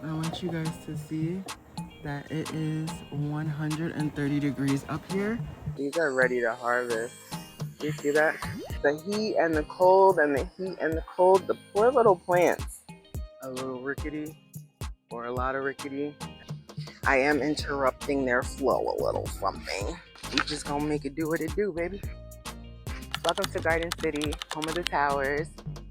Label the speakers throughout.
Speaker 1: I want you guys to see that it is 130 degrees up here. These are ready to harvest. Do you see that? The heat and the cold and the heat and the cold, the poor little plants. A little rickety or a lot of rickety. I am interrupting their flow a little something. We just gonna make it do what it do, baby. Welcome to Garden City, home of the towers.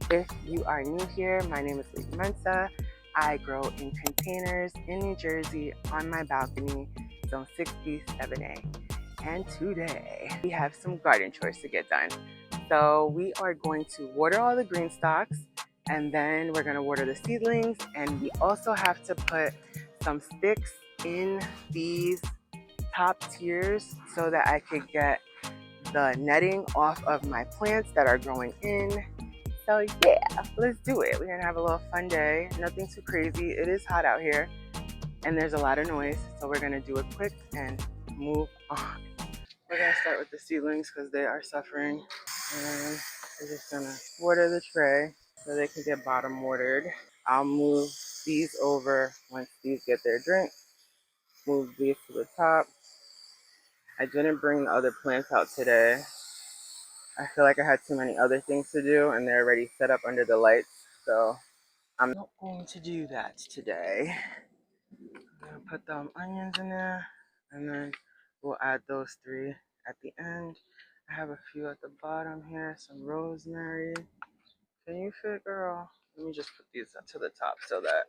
Speaker 1: If you are new here, my name is Mensah. I grow in containers in New Jersey on my balcony, zone 67A. And today we have some garden chores to get done. So we are going to water all the GreenStalks, and then we're gonna water the seedlings, and we also have to put some sticks in these top tiers so that I could get the netting off of my plants that are growing in. So yeah, let's do it. We're gonna have a little fun day. Nothing too crazy. It is hot out here and there's a lot of noise. So we're gonna do it quick and move on. We're gonna start with the seedlings because they are suffering. And we're just gonna water the tray so they can get bottom watered. I'll move these over once these get their drink. Move these to the top. I didn't bring the other plants out today. I feel like I had too many other things to do and they're already set up under the lights. So I'm not going to do that today. I'm gonna put the onions in there and then we'll add those three at the end. I have a few at the bottom here, some rosemary. Can you fit, girl? Let me just put these up to the top so that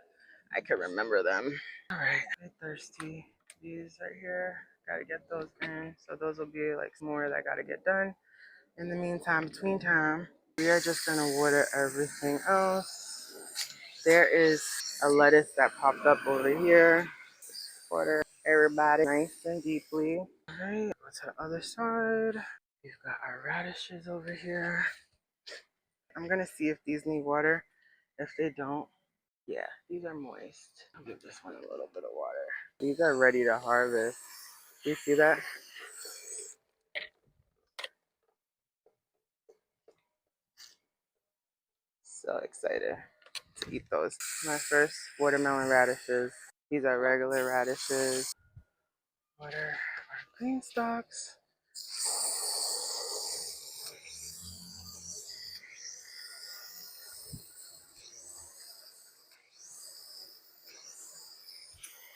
Speaker 1: I can remember them. All right, I'm thirsty. These right here, gotta get those in. So those will be like some more that I gotta get done. In the meantime, between time, we are just gonna water everything else. There is a lettuce that popped up over here. Water everybody nice and deeply. All right, go to the other side. We've got our radishes over here. I'm gonna see if these need water. If they don't, yeah, these are moist. I'll give this one a little bit of water. These are ready to harvest. Do you see that? So excited to eat those. My first watermelon radishes. These are regular radishes. Water our GreenStalks.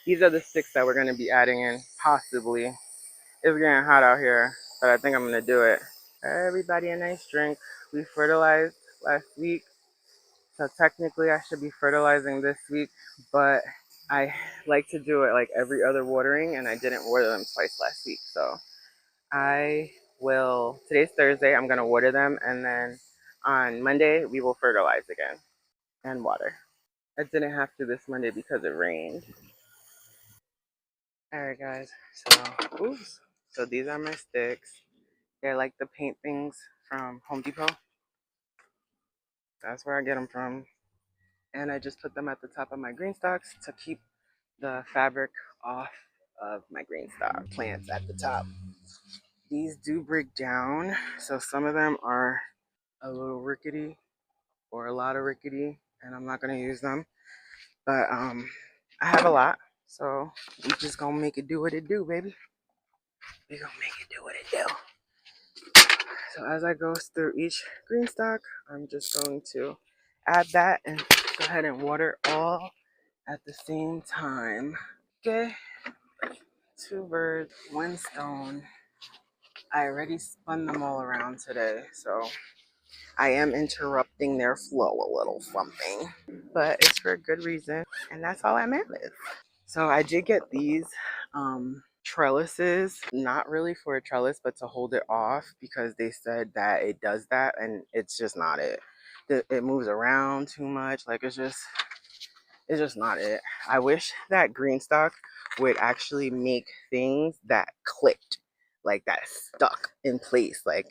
Speaker 1: These are the sticks that we're going to be adding in, possibly. It's getting hot out here, but I think I'm going to do it. Everybody a nice drink. We fertilized last week, so technically I should be fertilizing this week, but I like to do it like every other watering, and I didn't water them twice last week. So I will, today's Thursday, I'm going to water them, and then on Monday we will fertilize again and water. I didn't have to this Monday because it rained. Alright guys, so these are my sticks. They're like the paint things from Home Depot. That's where I get them from. And I just put them at the top of my GreenStalks to keep the fabric off of my GreenStalk plants at the top. These do break down, so some of them are a little rickety or a lot of rickety, and I'm not gonna use them. But I have a lot, so we just gonna make it do what it do, baby. We gonna make it do what it do. So as I go through each GreenStalk, I'm just going to add that and go ahead and water all at the same time. Okay, two birds, one stone. I already spun them all around today, so I am interrupting their flow a little something, but it's for a good reason, and that's all I'm at with. So I did get these trellises, not really for a trellis, but to hold it off because they said that it does that, and it's just not it. It moves around too much. Like it's just not it. I wish that GreenStalk would actually make things that clicked, like that stuck in place, like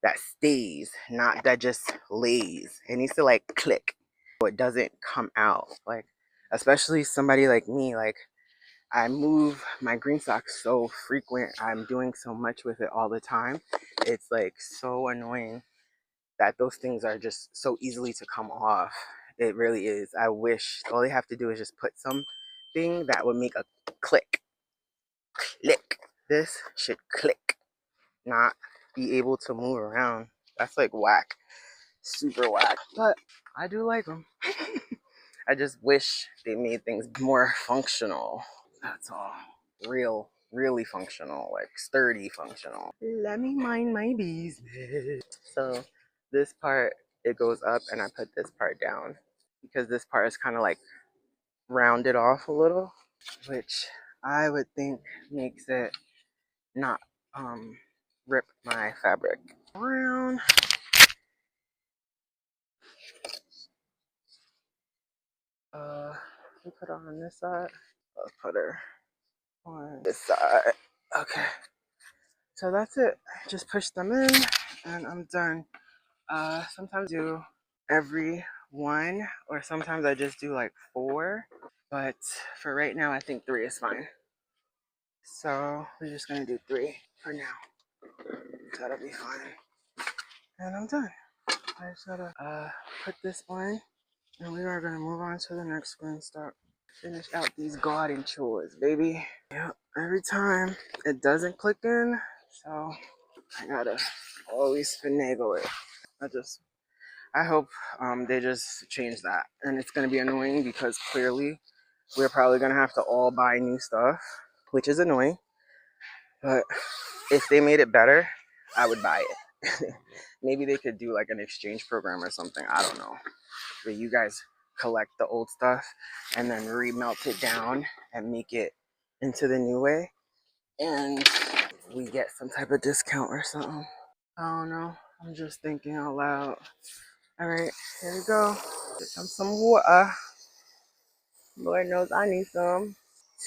Speaker 1: that stays, not that just lays. It needs to like click so it doesn't come out. Like, especially somebody like me, like I move my GreenStalk so frequent. I'm doing so much with it all the time. It's like so annoying that those things are just so easily to come off. It really is. I wish all they have to do is just put something that would make a click. Click. This should click, not be able to move around. That's like whack. Super whack. But I do like them. I just wish they made things more functional. That's all. Really functional, like sturdy functional. Let me mind my business. So this part, it goes up and I put this part down because this part is kind of like rounded off a little, which I would think makes it not rip my fabric around. We put her on this side. Let's put her on this side. Okay. So that's it. Just push them in and I'm done. Sometimes I do every one, or sometimes I just do like 4. But for right now, I think 3 is fine. So we're just gonna do 3 for now. That'll be fine. And I'm done. I just gotta put this on, and we are gonna move on to the next GreenStalk. Finish out these garden chores, baby. Yep. Every time it doesn't click in, so I gotta always finagle it. I hope they just change that. And it's going to be annoying because clearly we're probably going to have to all buy new stuff, which is annoying. But if they made it better, I would buy it. Maybe they could do like an exchange program or something. I don't know. Where you guys collect the old stuff and then remelt it down and make it into the new way. And we get some type of discount or something. I don't know. I'm just thinking out loud. All right, here we go. Get some water. Lord knows I need some.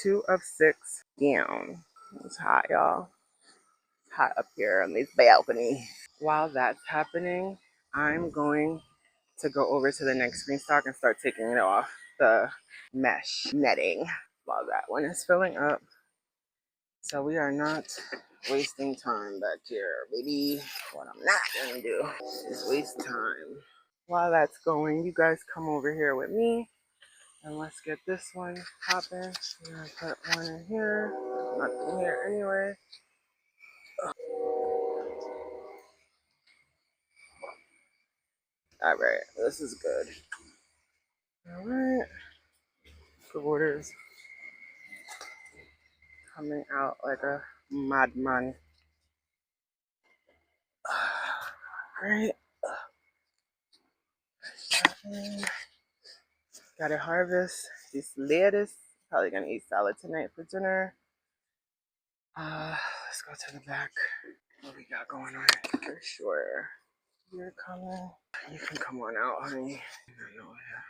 Speaker 1: 2 of 6 down. It's hot, y'all. It's hot up here on this balcony. While that's happening, I'm going to go over to the next GreenStalk and start taking it off the mesh netting while that one is filling up. So we are not wasting time back here, baby. What I'm not gonna do is waste time. While that's going, you guys come over here with me and let's get this one popping. We're gonna put one in here. Nothing here anyway. All right, this is good. All right, the water's coming out like a madman. All right. Gotta harvest this lettuce. Probably gonna eat salad tonight for dinner. Let's go to the back. What we got going on for sure. You're coming. You can come on out, honey. I know, yeah.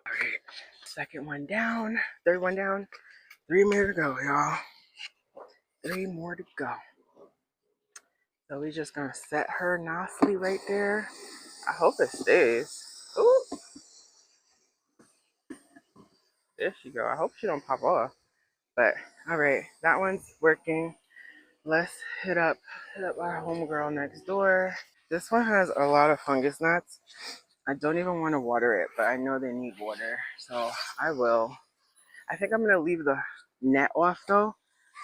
Speaker 1: All right. Second one down. Third one down. 3 more to go, y'all. 3 more to go. So we just gonna set her nicely right there. I hope it stays. Ooh. There she go. I hope she don't pop off. But all right, that one's working. Let's hit up our homegirl next door. This one has a lot of fungus gnats. I don't even want to water it, but I know they need water, so I will. I think I'm gonna leave the net off though,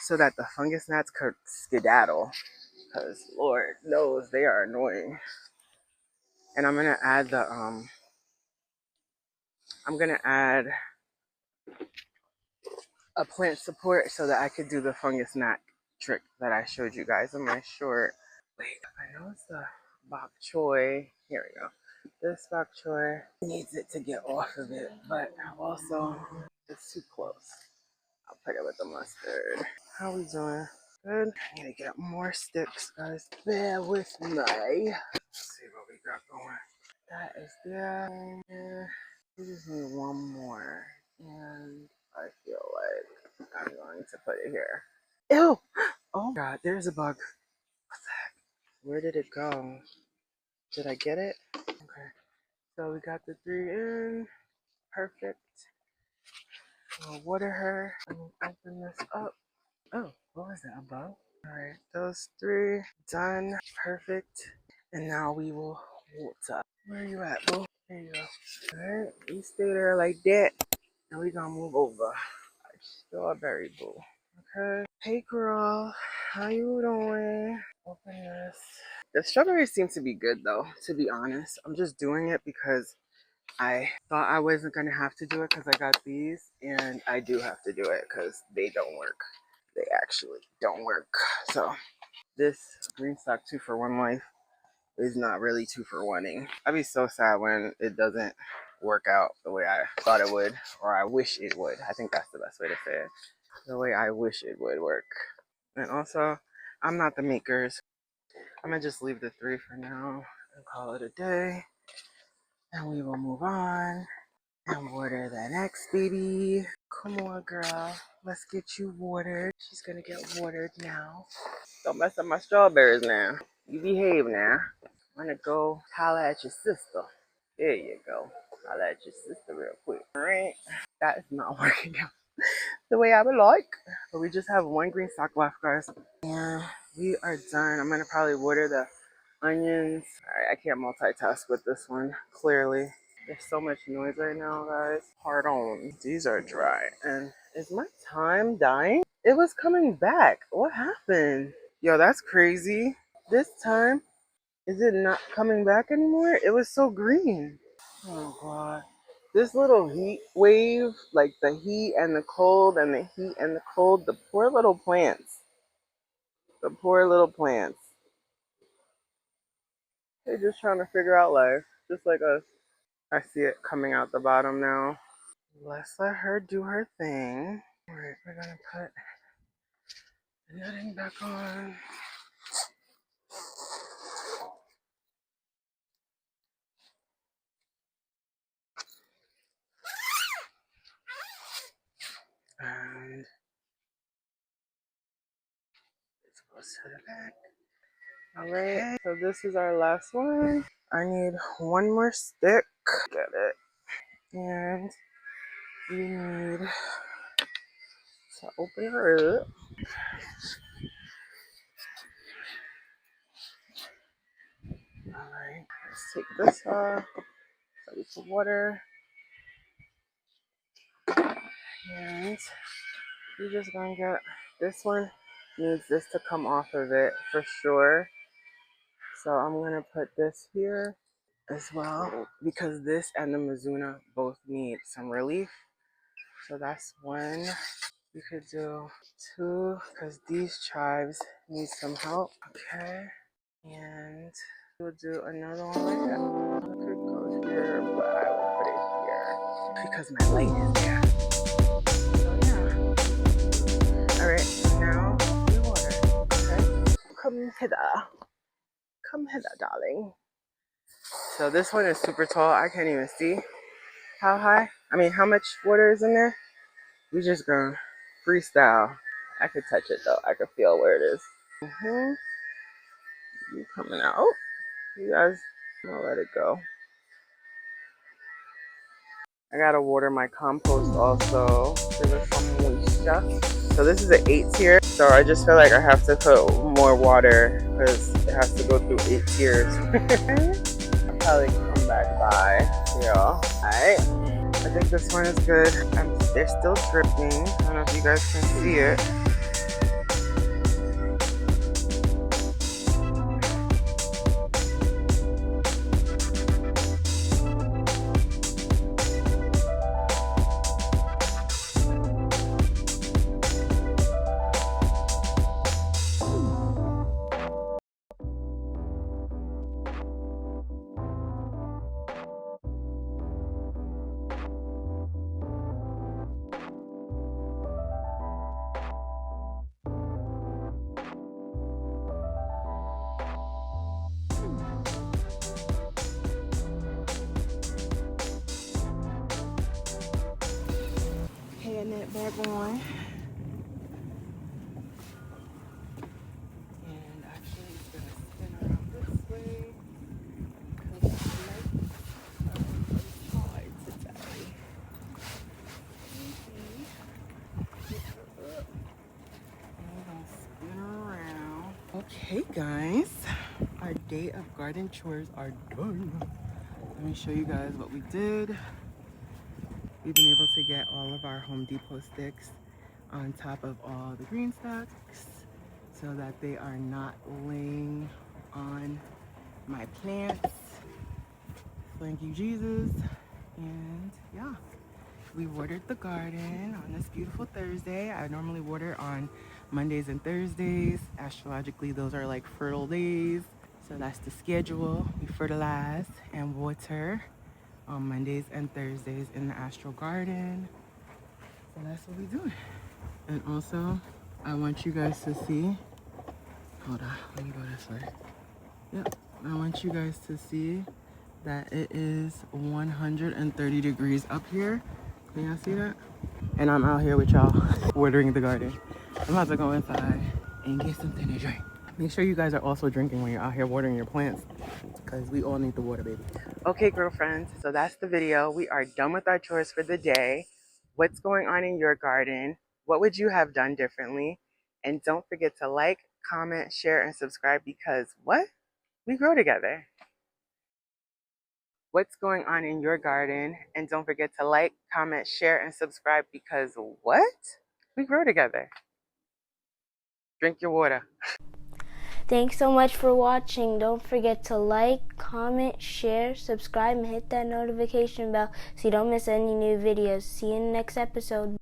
Speaker 1: so that the fungus gnats could skedaddle. Cause Lord knows they are annoying. And I'm gonna add a plant support so that I could do the fungus gnat trick that I showed you guys in my short. Wait, I know it's the bok choy. Here we go. This bok choy needs it to get off of it, but also it's too close. I'll put it with the mustard. How we doing? Good. I need to get more sticks, guys. Bear with me. Let's see what we got going. That is there. We just need one more. And I feel like I'm going to put it here. Ew! Oh God, there's a bug. What the heck? Where did it go? Did I get it? Okay. So we got the 3 in. Perfect. We'll water her. And open this up. Oh, what was that? A bug? Alright, those 3 done. Perfect. And now we will water. Where are you at, boo? There you go. Alright, you stay there like that. And we gonna move over. Strawberry boo. Okay. Hey girl, how you doing? Open this. The strawberries seem to be good though, to be honest. I'm just doing it because I thought I wasn't gonna have to do it because I got these, and I do have to do it because they don't work. They actually don't work. So this GreenStalk 2-for-1 life is not really 2-for-1ing. I'd be so sad when it doesn't work out the way I thought it would, or I wish it would. I think that's the best way to say it. The way I wish it would work. And also, I'm not the makers. I'm gonna just leave the 3 for now and call it a day. And we will move on and water the next baby. Come on, girl. Let's get you watered. She's gonna get watered now. Don't mess up my strawberries now. You behave now. I'm gonna go holler at your sister. There you go. Holler at your sister real quick. Alright. That is not working out the way I would like. But we just have one green stock left, guys. And we are done. I'm gonna probably water the onions. Alright, I can't multitask with this one, clearly. There's so much noise right now, guys. Hard on. These are dry. And is my time dying? It was coming back. What happened? Yo, that's crazy. This time, is it not coming back anymore? It was so green. Oh, God. This little heat wave, like the heat and the cold and the heat and the cold, the poor little plants. The poor little plants. They're just trying to figure out life, just like us. I see it coming out the bottom now. Let's let her do her thing. All right, we're gonna put the netting back on. And it goes to the back. All right, so this is our last one. I need one more stick. Get it. And we need to open her up. All right, let's take this off. So we put water. And we're just gonna get this one. Needs this to come off of it for sure. So I'm gonna put this here as well because this and the Mizuna both need some relief. So that's one. We could do 2 because these chives need some help. Okay. And we'll do another one like that. I could go here, but I will put it here because my light is there. So yeah. Alright, so now we water. Okay. Come hither. Come hither, darling. So this one is super tall. I can't even see how high. I mean, how much water is in there. We just gonna freestyle. I could touch it though. I could feel where it is. You coming out. You guys, I'm gonna let it go. I gotta water my compost also. Give it some moisture. So this is an 8 tier. So I just feel like I have to put more water because it has to go through 8 tiers. I'll probably come back by. Yeah. Alright. I think this one is good. They're still dripping. I don't know if you guys can see it. Heading it back on. And actually it's gonna spin around this way because the lights are hard today. And we're gonna spin around. Okay guys, our day of garden chores are done. let me show you guys what we did. We've been able to get all of our Home Depot sticks on top of all the GreenStalks so that they are not laying on my plants. Thank you, Jesus. And yeah, we watered the garden on this beautiful Thursday. I normally water on Mondays and Thursdays. Astrologically, those are like fertile days. So that's the schedule. We fertilize and water on Mondays and Thursdays in the astral garden. So that's what we're doing. And also, I want you guys to see, hold on, let me go this way. Yep, I want you guys to see that it is 130 degrees up here. Can y'all see that? And I'm out here with y'all watering the garden. I'm about to go inside and get something to drink. Make sure you guys are also drinking when you're out here watering your plants, because we all need the water, baby. Okay, girlfriends, so that's the video. We are done with our chores for the day. What's going on in your garden? What would you have done differently? And don't forget to like, comment, share, and subscribe, because what? We grow together. What's going on in your garden? And don't forget to like, comment, share, and subscribe, because what? We grow together. Drink your water.
Speaker 2: Thanks so much for watching. Don't forget to like, comment, share, subscribe, and hit that notification bell so you don't miss any new videos. See you in the next episode.